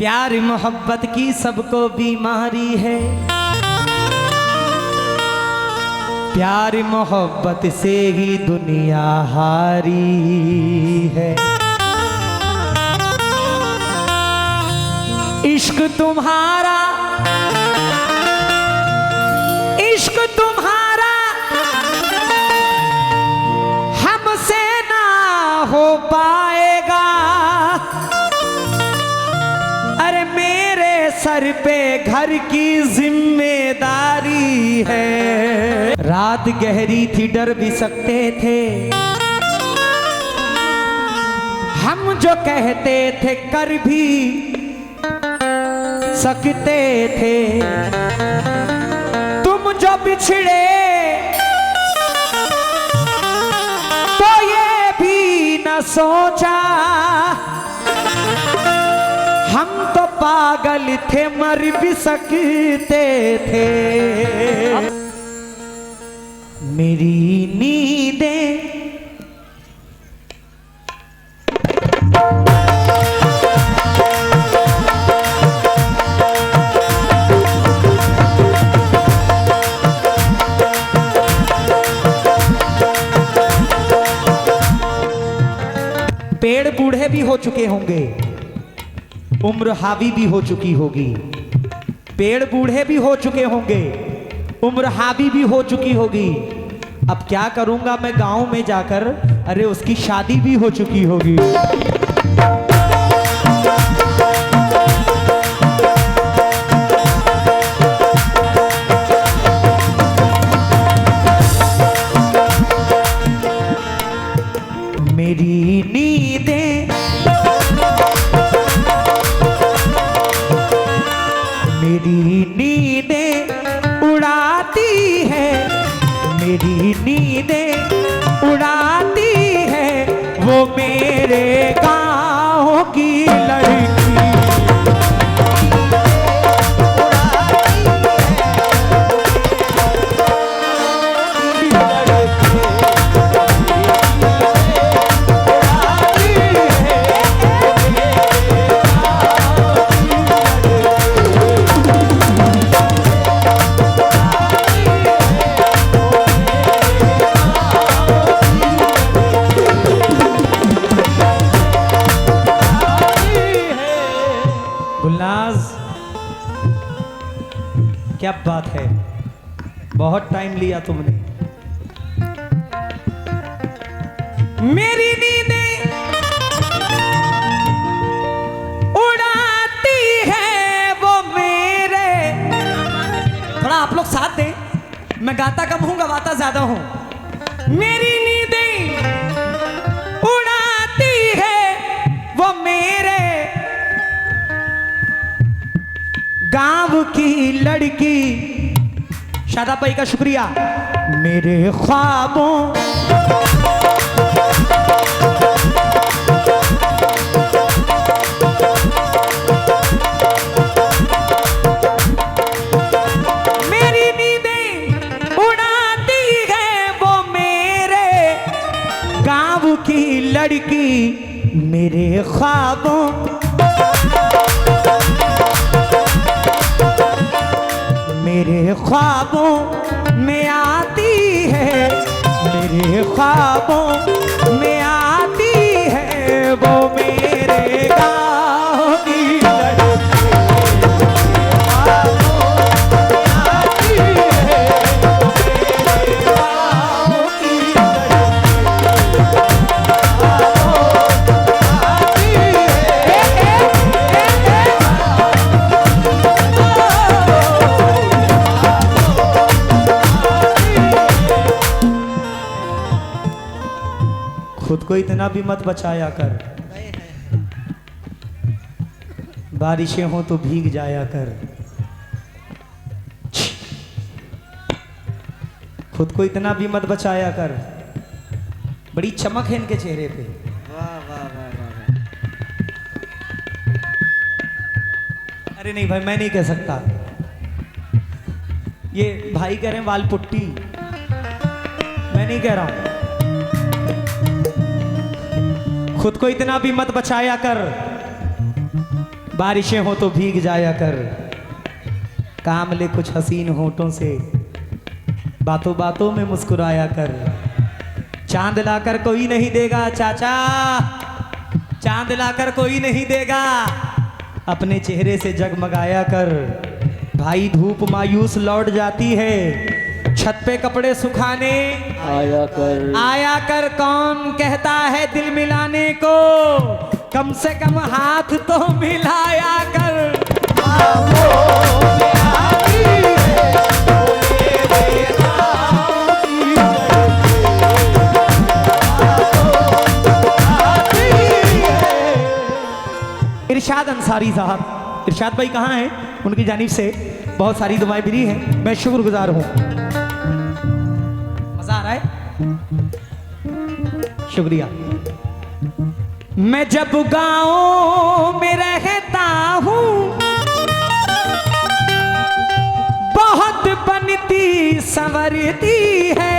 प्यार मोहब्बत की सबको बीमारी है, प्यार मोहब्बत से ही दुनिया हारी है। इश्क तुम्हारा, इश्क तुम्हारा हमसे ना हो पाएगा। अरे मेरे सर पे घर की जिम्मेदारी है। रात गहरी थी डर भी सकते थे, हम जो कहते थे कर भी सकते थे। तुम जो बिछड़े तो ये भी न सोचा, हम तो पागल थे मर भी सकते थे। मेरी नींदें पेड़ बूढ़े भी हो चुके होंगे, उम्र हावी भी हो चुकी होगी। पेड़ बूढ़े भी हो चुके होंगे, उम्र हावी भी हो चुकी होगी। अब क्या करूंगा मैं गांव में जाकर, अरे उसकी शादी भी हो चुकी होगी। मेरी नींदें मेरी नींदें उड़ाती है, मेरी नींदें उड़ाती है वो मेरे गाँव की लड़की। क्या बात है, बहुत टाइम लिया तुमने। मेरी नींदें उड़ाती है वो मेरे। थोड़ा आप लोग साथ दें, मैं गाता कम हूं गवाता ज्यादा हूं। मेरी नींदें उड़ाती है वो मेरे गांव की लड़की। शादाब भाई का शुक्रिया। मेरे ख्वाबों मेरी नींदें उड़ाती है वो मेरे गांव की लड़की। मेरे ख्वाबों मेरे ख्वाबों में आती है, मेरे ख्वाबों में आती है वो मेरे गाँव की लड़की। आती है मेरे गाँव की खुद को इतना भी मत बचाया कर, बारिशें हो तो भीग जाया कर। खुद को इतना भी मत बचाया कर। बड़ी चमक है इनके चेहरे पे। वाह वाह वाह वाह। अरे नहीं भाई, मैं नहीं कह सकता। ये भाई कह रहे हैं वाल पुट्टी, मैं नहीं कह रहा हूं। खुद को इतना भी मत बचाया कर, बारिशें हो तो भीग जाया कर, काम ले कुछ हसीन होठों से, बातों बातों में मुस्कुराया कर। चांद लाकर कोई नहीं देगा चाचा, चांद लाकर कोई नहीं देगा, अपने चेहरे से जगमगाया कर। भाई धूप मायूस लौट जाती है, छत पे कपड़े सुखाने आया कर। कौन कहता है दिल मिलाने को, कम से कम हाथ तो मिलाया कर। इरशाद अंसारी साहब, इरशाद भाई कहाँ हैं? उनकी जानिब से बहुत सारी दुआएं मिली हैं, मैं शुक्रगुजार हूँ। मजा आ रहा है, शुक्रिया। मैं जब गाँव में रहता हूँ बहुत बनती संवरती है,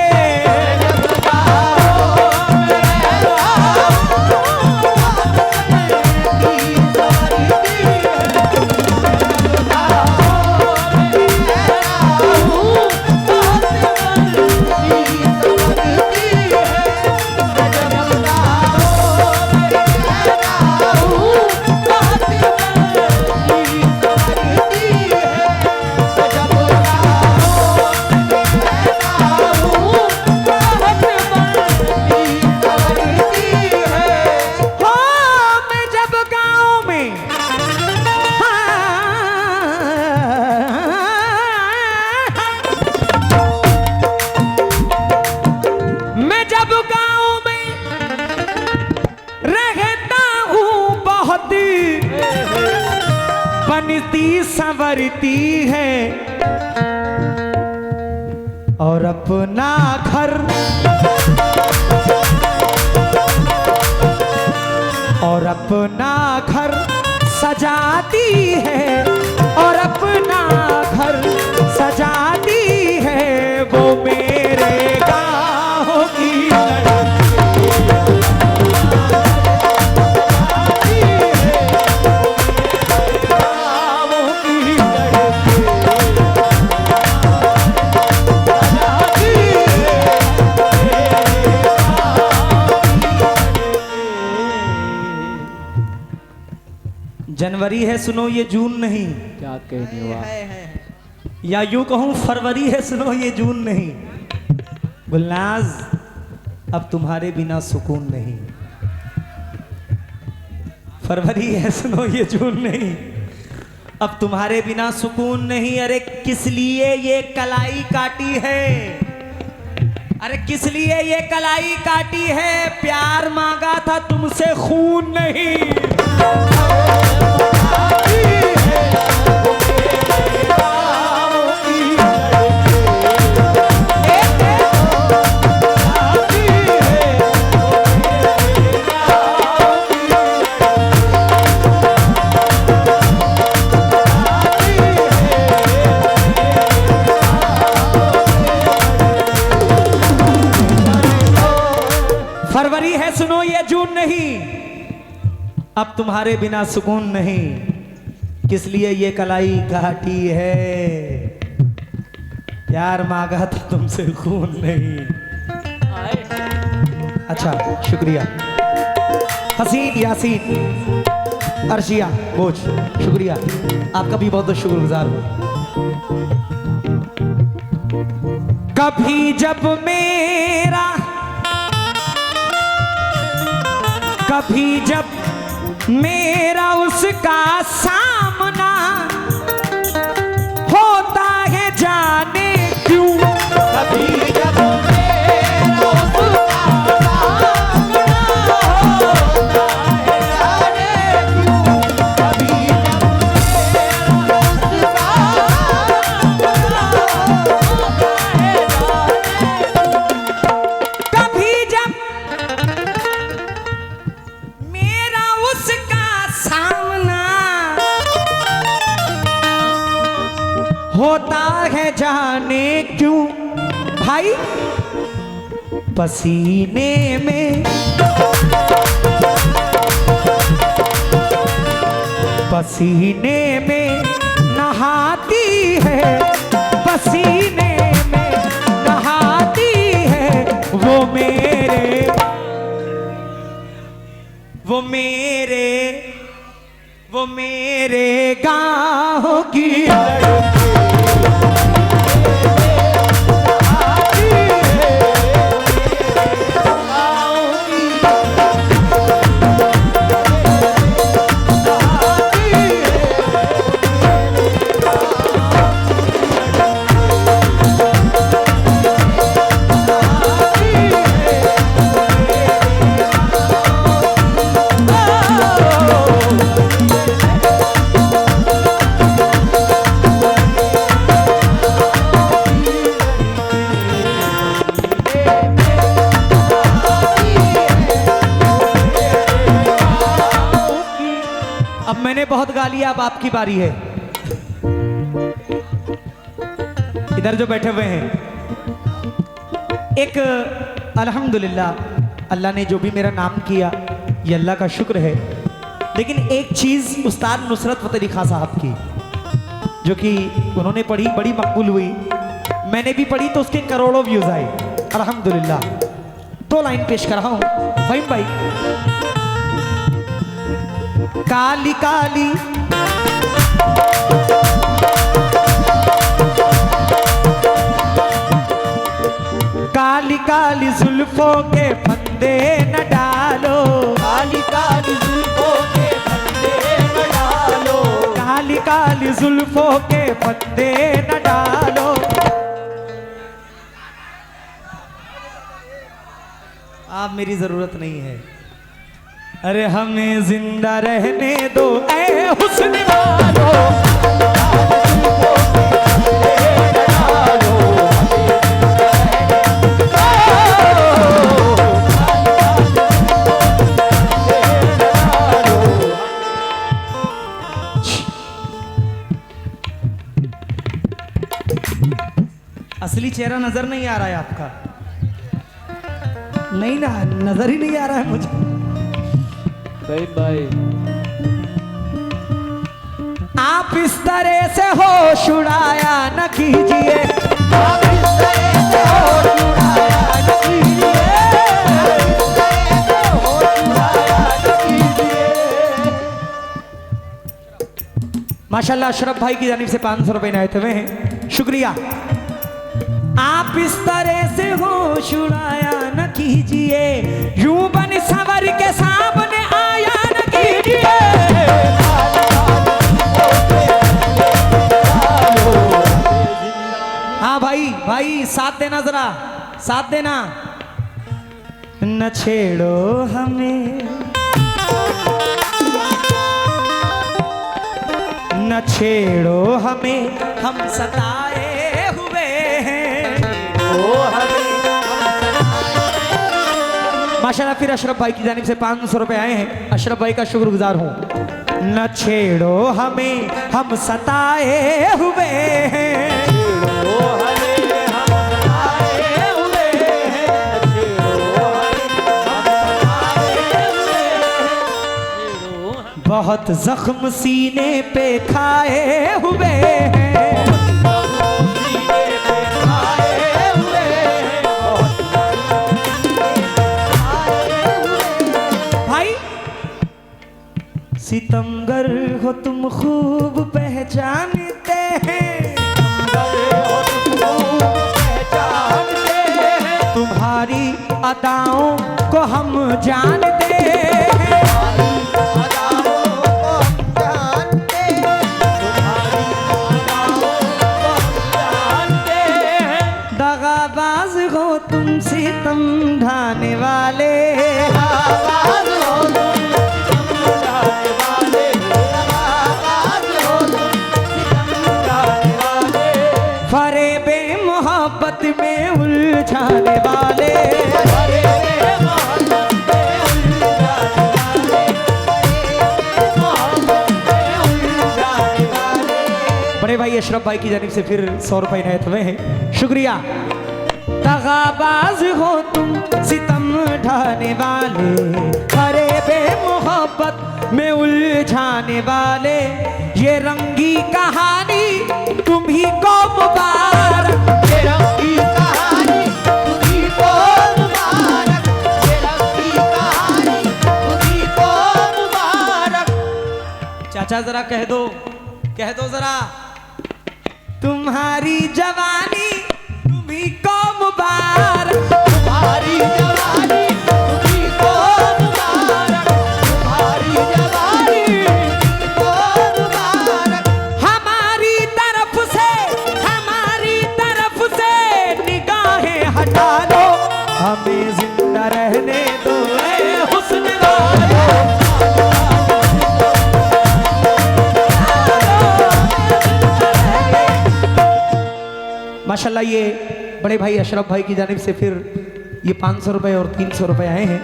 बनती संवरती है, और अपना घर सजाती है, और अपना घर सजाती है, वो मेरे गाँव की जनवरी है सुनो ये जून नहीं, क्या कहने वाला, या यूं कहूं फरवरी है सुनो ये जून नहीं। गुलनाज अब तुम्हारे बिना सुकून नहीं, फरवरी है सुनो ये जून नहीं, अब तुम्हारे बिना सुकून नहीं। अरे किस लिए ये कलाई काटी है, अरे किस लिए ये कलाई काटी है, प्यार मांगा था तुमसे खून नहीं। फरवरी है सुनो ये जून नहीं, अब तुम्हारे बिना सुकून नहीं, किस लिए ये कलाई काटी है, प्यार मांगा था तुमसे खून नहीं। अच्छा शुक्रिया। हसीन यासीन अर्शिया बोझ, शुक्रिया आपका भी बहुत बहुत शुक्रगुजार हूं। कभी जब मेरा, कभी जब मेरा उसका सामना होता है जाने क्यों, कभी जब मेरा उसका सामना होता है जाने क्यों, कभी जब मेरा उसका सामना होता है जाने क्यों, कभी जब मेरा उसका सामना होता है जाने क्यों, भाई पसीने में पसीने में नहाती है, पसीने में नहाती है, वो मेरे वो मेरे वो मेरे गाँव की मैंने बहुत गा लिया, अब आपकी बारी है। इधर जो बैठे हुए हैं, एक अल्हम्दुलिल्लाह अल्लाह ने जो भी मेरा नाम किया ये अल्लाह का शुक्र है, लेकिन एक चीज़ उस्ताद नुसरत फतेह अली खां साहब की जो कि उन्होंने पढ़ी, बड़ी मकबूल हुई, मैंने भी पढ़ी तो उसके करोड़ों व्यूज आए अल्हम्दुलिल्लाह। 2 लाइन पेश कर रहा हूं फहीम भाई। काली काली काली काली जुल्फों के फंदे न डालो, काली काली जुल्फों के फंदे न डालो, काली काली जुल्फों के फंदे न डालो। आप मेरी जरूरत नहीं है, अरे हमें जिंदा रहने दो ऐ हुस्न वालो। असली चेहरा नजर नहीं आ रहा है आपका? नहीं ना, नजर ही नहीं आ रहा है मुझे। फहीम भाई आप इस तरह से होश उड़ाया न कीजिए, आप इस तरह से होश उड़ाया न कीजिए, होश उड़ाया न कीजिए। माशाल्लाह अशरफ भाई की जानिब से 500 रुपए इनायत हुए हैं, शुक्रिया। आप इस तरह से होश उड़ाया न कीजिए, यूं बन सवर के सामने आया न कीजिए। हाँ भाई, भाई साथ देना, जरा साथ देना। न छेड़ो हमें, न छेड़ो हमें, हम सताए हुए हैं। माशाल्लाह फिर अशरफ भाई की जानिब से 500 रुपए आए हैं, अशरफ भाई का शुक्रगुजार हूँ। न छेड़ो हमें, हम सताए हुए हैं, बहुत जख्म सीने पे खाए हुए हैं, सितमगर हो तुम खूब पहचानते हैं, तुम्हारी अदाओं को हम जानते हैं, दगाबाज हो तुम सितम ढाने वाले, फरेबे मोहब्बत में उलझाने वाले, बड़े भाई अशरफ भाई की जानिब से फिर 100 रुपए इनायत हुए हैं, शुक्रिया। दगाबाज हो तुम सितम ढाने वाले, फरेबे मोहब्बत मोहब्बत में उलझाने वाले, ये रंगी कहानी तुम्ही को मुबारक। ये रंगी कहानी तुम्ही को मुबारक, ये रंगी कहानी तुम्ही को मुबारक। चाचा जरा कह दो जरा, तुम्हारी जवानी तुम्ही को मुबारक। तुम्हारी जवानी तुम्ही को मुबारक, तुम्हारी जवानी तुम्ही को मुबारक। हमारी तरफ से निगाहें हटा लो, हमें जिंदा रहने दो ऐ हुस्न वालो। माशाल्लाह ये बड़े भाई अशरफ भाई की जानिब से फिर ये 500 रुपए और 300 रुपए आए हैं,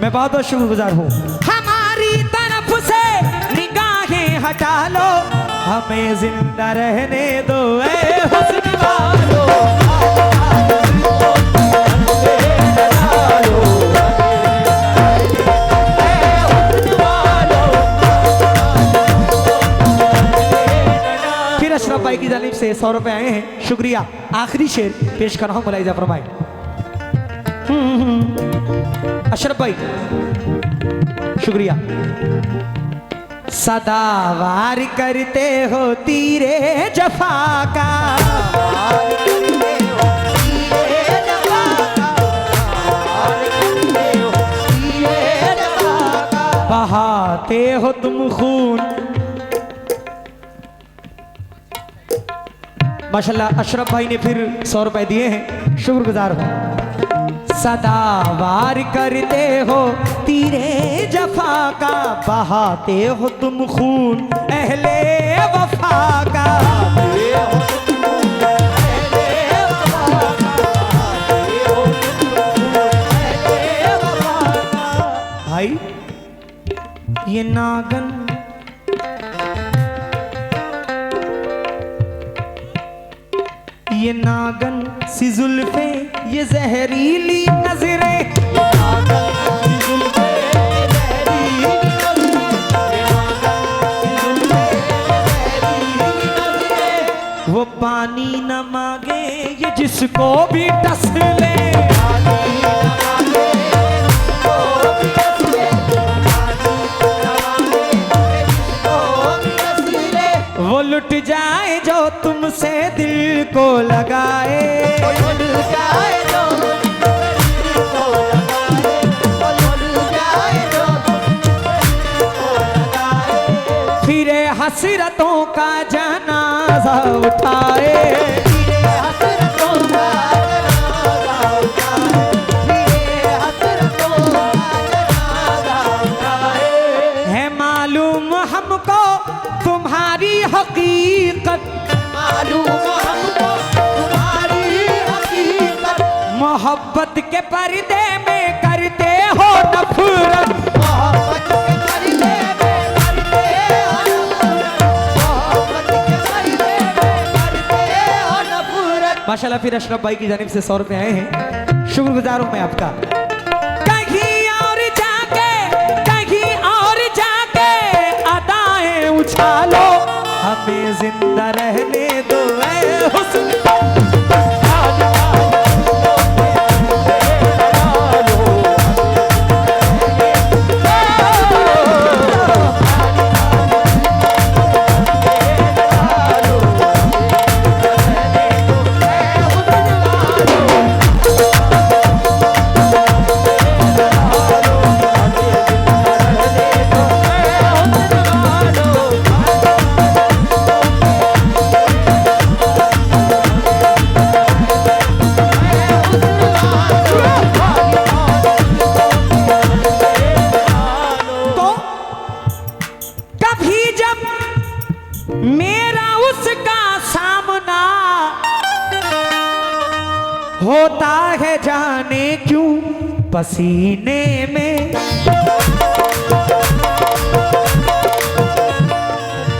मैं बहुत बहुत शुक्रगुजार हूँ। हमारी तरफ से निगाहें हटा लो, हमें जिंदा रहने दो ऐ हुस्न वालो। फिर अशरफ भाई की जानिब से 100 रुपए आए हैं, शुक्रिया। आखिरी शेर पेश कर रहा हूं, मुलाइजा फरमाए। अशरफ भाई शुक्रिया। सदावार करते हो तीरे जफा का, बहाते हो तुम खून। माशाल्लाह अशरफ भाई ने फिर 100 रुपए दिए हैं, शुक्रगुजार हूं। सदावार करते हो तीरे जफा का, बहाते हो तुम खून अहले वफा का। भाई ये नागन सी जुल्फे, ये जहरीली नजरें, वो पानी न मांगे ये जिसको भी टस ले। वो लुट जाए जो तुमसे दिल को लगाए, फिरे हसरतों का जनाजा उठाए। है मालूम हमको तुम्हारी हकीकत, मालूम हमको तुम्हारी हकीकत। मोहब्बत के पर्दे में करते हो नफरत। मोहब्बत के पर्दे में करते हो नफरत, मोहब्बत के पर्दे में करते हो नफरत। माशाल्लाह फिर अशरफ भाई की जानिब से 100 रुपए आए हैं, शुक्रगुजार हूं मैं आपका। कहीं और जाके अदाएं उछालो, हमें जिंदा रहने दो ऐ हुस्न। होता है जाने क्यों पसीने में,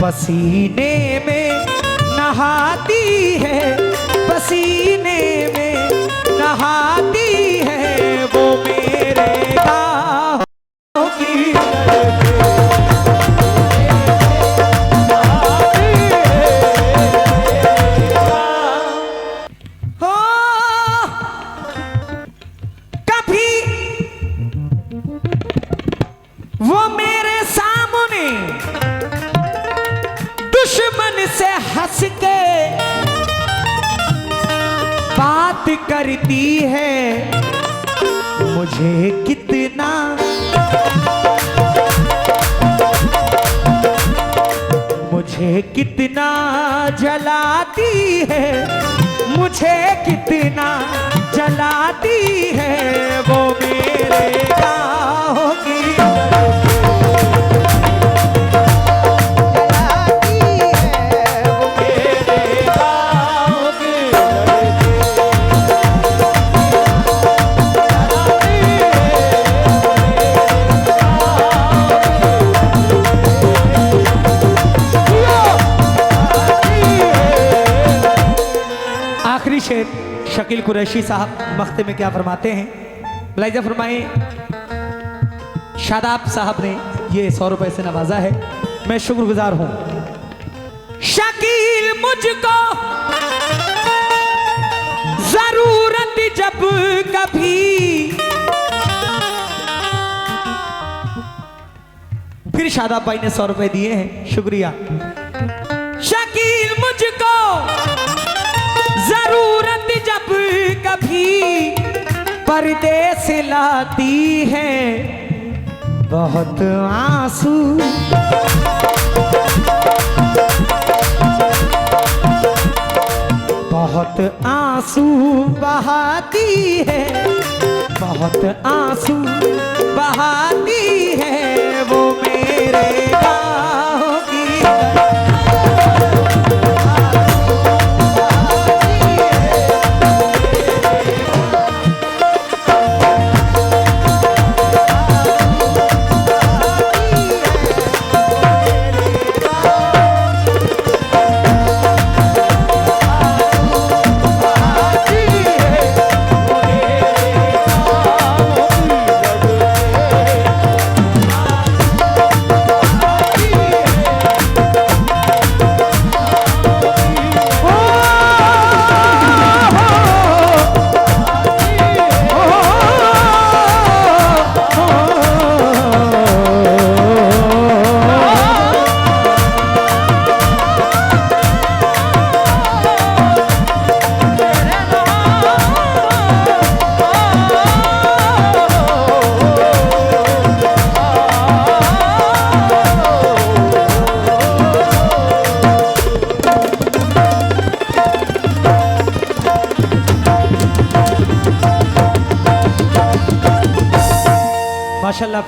पसीने में नहाती है, पसीने में नहाती है वो मेरे गाहों की लड़की। दुश्मन से हंस के बात करती है, मुझे कितना जलाती है, मुझे कितना जलाती है, वो मेरे गाँव की जलाती है वो मेरे गाँव की आखिरी शेर शकील कुरैशी साहब मख्ते में क्या फरमाते हैं, मुलाहिजा फरमाएं। शादाब साहब ने ये 100 रुपए से नवाजा है, मैं शुक्रगुजार हूं। शकील मुझको जरूरत जब कभी, फिर शादाब भाई ने 100 रुपए दिए हैं, शुक्रिया। शकील मुझको जरूरत जब कभी परदेस लाती है, बहुत आंसू बहाती है, बहुत आंसू बहाती है, वो मेरे गाँव की माशाल्लाह।